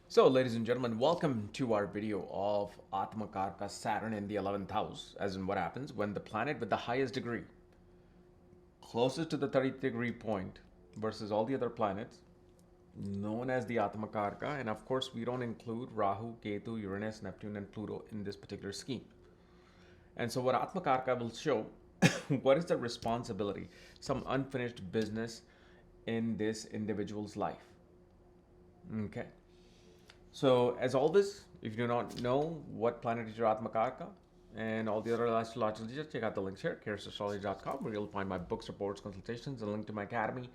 So, ladies and gentlemen, welcome to our video of Atmakaraka, Saturn in the 11th house, as in what happens when the planet with the highest degree, closest to the 30th degree point versus all the other planets, known as the Atmakaraka, and of course, we don't include Rahu, Ketu, Uranus, Neptune, and Pluto in this particular scheme. And so, what Atmakaraka will show what is the responsibility, some unfinished business in this individual's life. Okay. So, as always, if you do not know what planet is your Atmakaraka and all the other astrology, just check out the links here, astrology.com, where you'll find my books, reports, consultations, a link to my academy,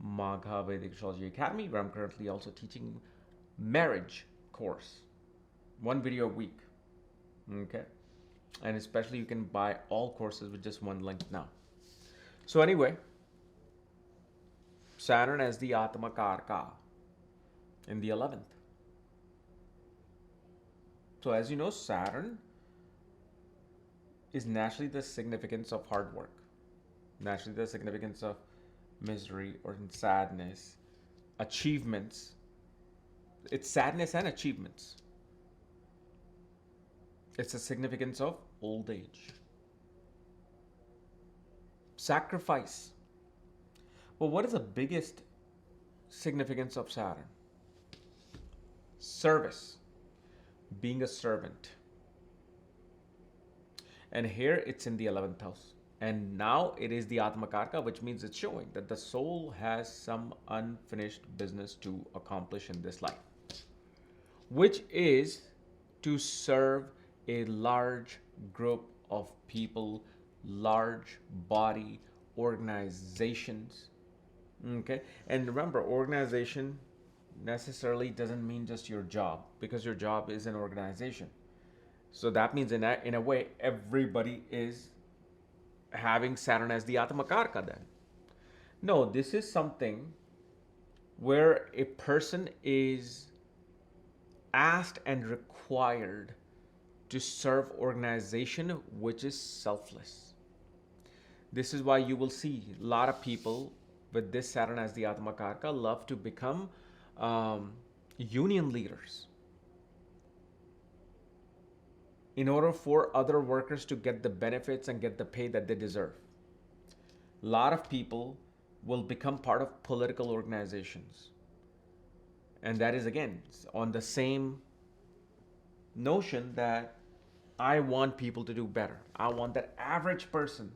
Magha Vedic Astrology Academy, where I'm currently also teaching marriage course, one video a week. Okay. And especially you can buy all courses with just one link now. So, anyway, Saturn as the Atmakaraka in the 11th. So, as you know, Saturn is naturally the significance of hard work, naturally the significance of misery or sadness, achievements. It's sadness and achievements. It's the significance of old age, sacrifice. Well, what is the biggest significance of Saturn? Service, being a servant. And here it's in the 11th house. And now it is the Atmakarka, which means it's showing that the soul has some unfinished business to accomplish in this life, which is to serve a large group of people, large body, organizations. Okay? And remember, organization necessarily doesn't mean just your job, because your job is an organization. So that means in a way, everybody is having Saturn as the Atmakarka then. No, this is something where a person is asked and required to serve organization which is selfless. This is why you will see a lot of people with this Saturn as the Atmakarka love to become union leaders in order for other workers to get the benefits and get the pay that they deserve. A lot of people will become part of political organizations. And that is, again, on the same notion that I want people to do better. I want that average person,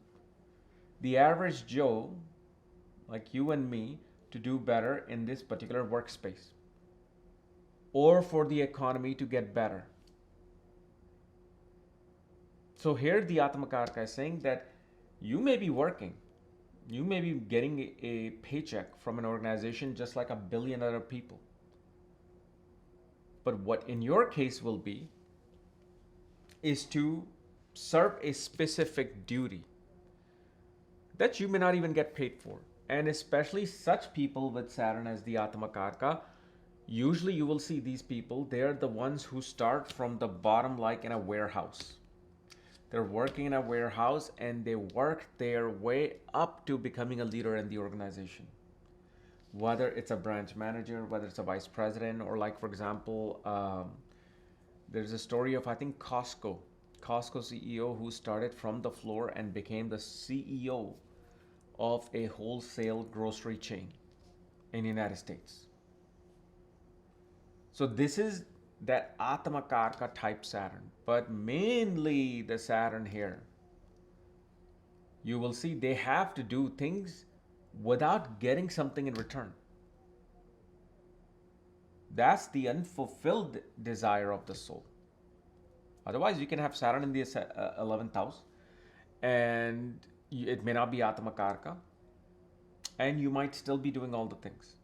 the average Joe, like you and me, to do better in this particular workspace, or for the economy to get better. So here the Atmakarka is saying that you may be working, you may be getting a paycheck from an organization just like a billion other people. But what in your case will be is to serve a specific duty that you may not even get paid for. And especially such people with Saturn as the Atmakarka, usually you will see these people, they're the ones who start from the bottom, like in a warehouse. They're working in a warehouse and they work their way up to becoming a leader in the organization. Whether it's a branch manager, whether it's a vice president, or like, for example, there's a story of, I think, Costco CEO who started from the floor and became the CEO of a wholesale grocery chain in the United States. So this is that Atmakarka type Saturn, but mainly the Saturn here, you will see they have to do things without getting something in return. That's the unfulfilled desire of the soul. Otherwise, you can have Saturn in the 11th house and it may not be Atmakarka, and you might still be doing all the things.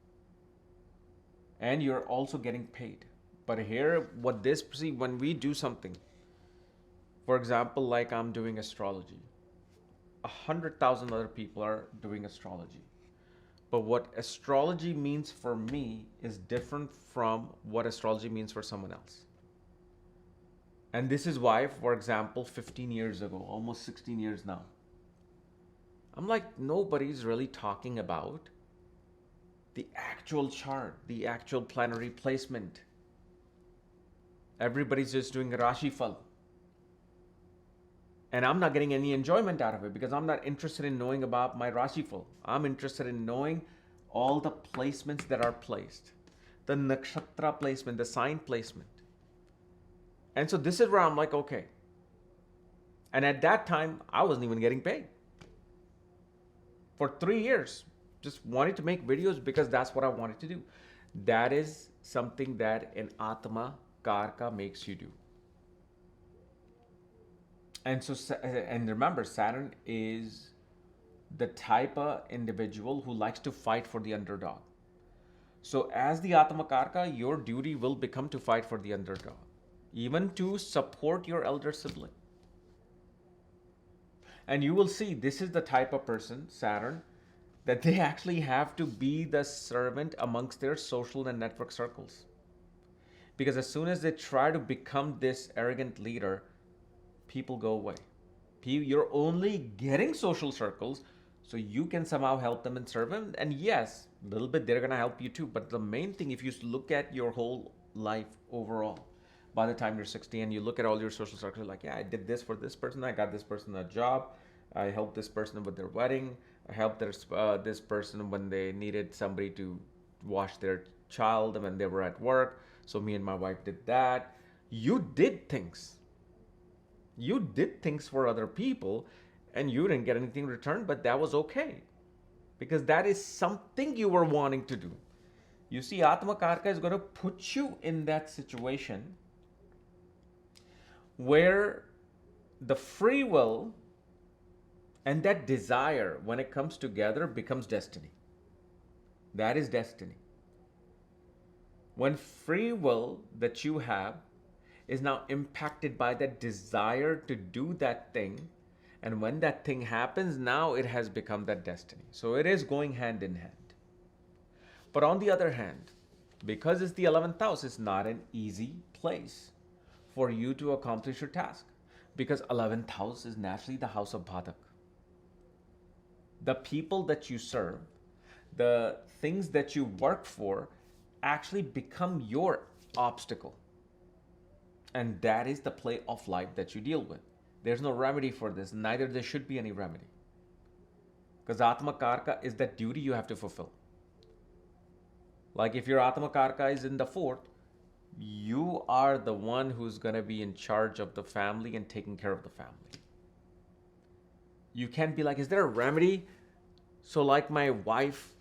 And you're also getting paid. But here, when we do something, for example, like I'm doing astrology, 100,000 other people are doing astrology. But what astrology means for me is different from what astrology means for someone else. And this is why, for example, 15 years ago, almost 16 years now, I'm like, nobody's really talking about the actual chart, the actual planetary placement. Everybody's just doing Rashi Fal. And I'm not getting any enjoyment out of it because I'm not interested in knowing about my Rashi Fal. I'm interested in knowing all the placements that are placed, the nakshatra placement, the sign placement. And so this is where I'm like, okay. And at that time, I wasn't even getting paid. For 3 years, just wanted to make videos because that's what I wanted to do. That is something that an Atmakaraka makes you do. And so, and remember, Saturn is the type of individual who likes to fight for the underdog. So as the Atmakaraka, your duty will become to fight for the underdog, even to support your elder sibling. And you will see this is the type of person, Saturn, that they actually have to be the servant amongst their social and network circles. Because as soon as they try to become this arrogant leader, people go away. You're only getting social circles so you can somehow help them and serve them. And yes, a little bit they're going to help you too. But the main thing, if you look at your whole life overall, by the time you're 60 and you look at all your social circles, like, yeah, I did this for this person. I got this person a job. I helped this person with their wedding. I helped this person when they needed somebody to wash their child and when they were at work. So me and my wife did that. You did things. You did things for other people and you didn't get anything in return, but that was okay. Because that is something you were wanting to do. You see, Atmakaraka is going to put you in that situation where the free will and that desire, when it comes together, becomes destiny. That is destiny. When free will that you have is now impacted by that desire to do that thing, and when that thing happens, now it has become that destiny. So it is going hand in hand. But on the other hand, because it's the 11th house, it's not an easy place for you to accomplish your task. Because 11th house is naturally the house of Bhadak. The people that you serve, the things that you work for, actually become your obstacle. And that is the play of life that you deal with. There's no remedy for this, neither there should be any remedy. Because Atmakaraka is that duty you have to fulfill. Like if your Atmakaraka is in the 4th, you are the one who's going to be in charge of the family and taking care of the family. You can't be like, is there a remedy so like my wife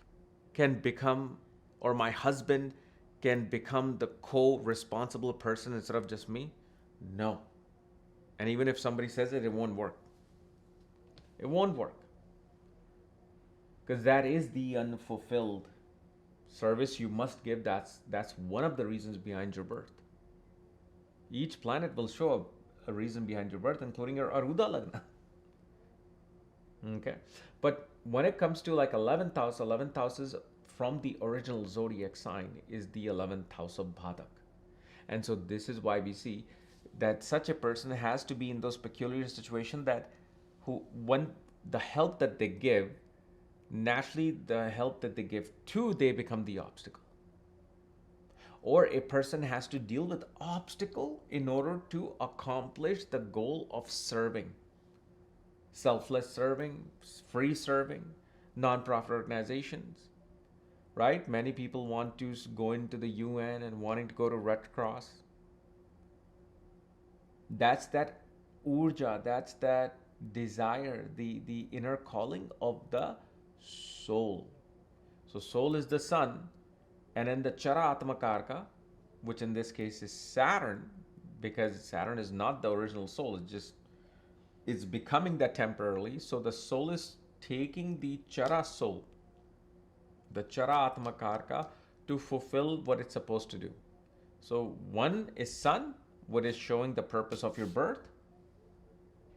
can become, or my husband can become the co-responsible person instead of just me? No. And even if somebody says it, it won't work. It won't work. Because that is the unfulfilled service you must give. That's one of the reasons behind your birth. Each planet will show a reason behind your birth, including your Aruda Lagna. Okay. But when it comes to like 11th house is from the original zodiac sign is the 11th house of Bhadak. And so this is why we see that such a person has to be in those peculiar situations that when the help that they give, naturally the help that they give to, they become the obstacle. Or a person has to deal with obstacle in order to accomplish the goal of serving. Selfless serving, free serving, non-profit organizations, right? Many people want to go into the UN and wanting to go to Red Cross. That's that urja, that's that desire, the inner calling of the soul. So soul is the sun, and then the Chara Atmakaraka, which in this case is Saturn, because Saturn is not the original soul, it's becoming that temporarily. So the soul is taking the Chara soul, the Chara Atmakaraka, to fulfill what it's supposed to do. So one is sun, what is showing the purpose of your birth,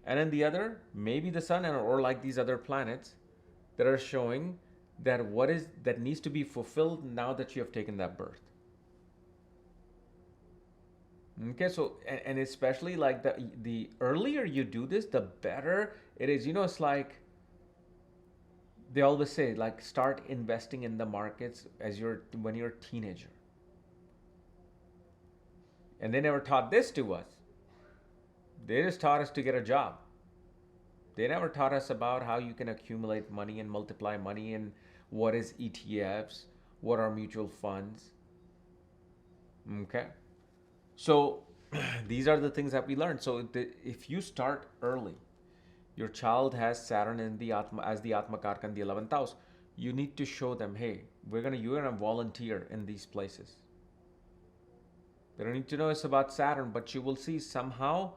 and then the other, maybe the sun, or like these other planets that are showing that what is that needs to be fulfilled now that you have taken that birth. Okay, so and especially like the earlier you do this, the better it is. You know, it's like they always say, like, start investing in the markets when you're a teenager. And they never taught this to us. They just taught us to get a job. They never taught us about how you can accumulate money and multiply money and what is ETFs, what are mutual funds. Okay. So these are the things that we learned. So if you start early, your child has Saturn in the as the Atmakaraka in the 11th house, you need to show them, hey, you're gonna volunteer in these places. They don't need to know it's about Saturn, but you will see somehow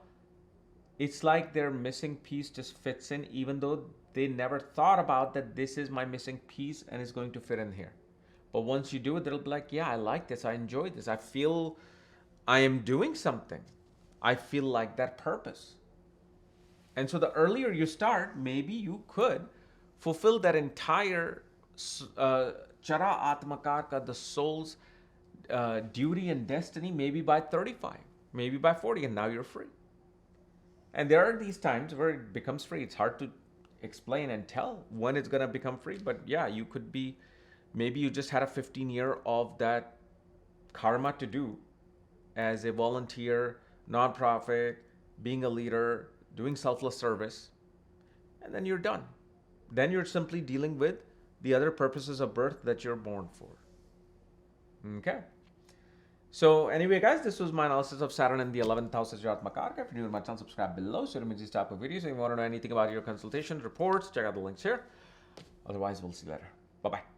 it's like their missing piece just fits in, even though they never thought about that this is my missing piece and it's going to fit in here. But once you do it, they'll be like, yeah, I like this. I enjoy this. I feel I am doing something. I feel like that purpose. And so the earlier you start, maybe you could fulfill that entire Chara Atmakaraka, the soul's duty and destiny, maybe by 35, maybe by 40, and now you're free. And there are these times where it becomes free. It's hard to explain and tell when it's going to become free. But yeah, you could be, maybe you just had a 15-year of that karma to do as a volunteer, nonprofit, being a leader, doing selfless service, and then you're done. Then you're simply dealing with the other purposes of birth that you're born for. Okay. So anyway, guys, this was my analysis of Saturn in the 11th house as your Atmakaraka. If you're new to my channel, subscribe below so you don't miss these type of videos. If you want to know anything about your consultations, reports, check out the links here. Otherwise, we'll see you later. Bye-bye.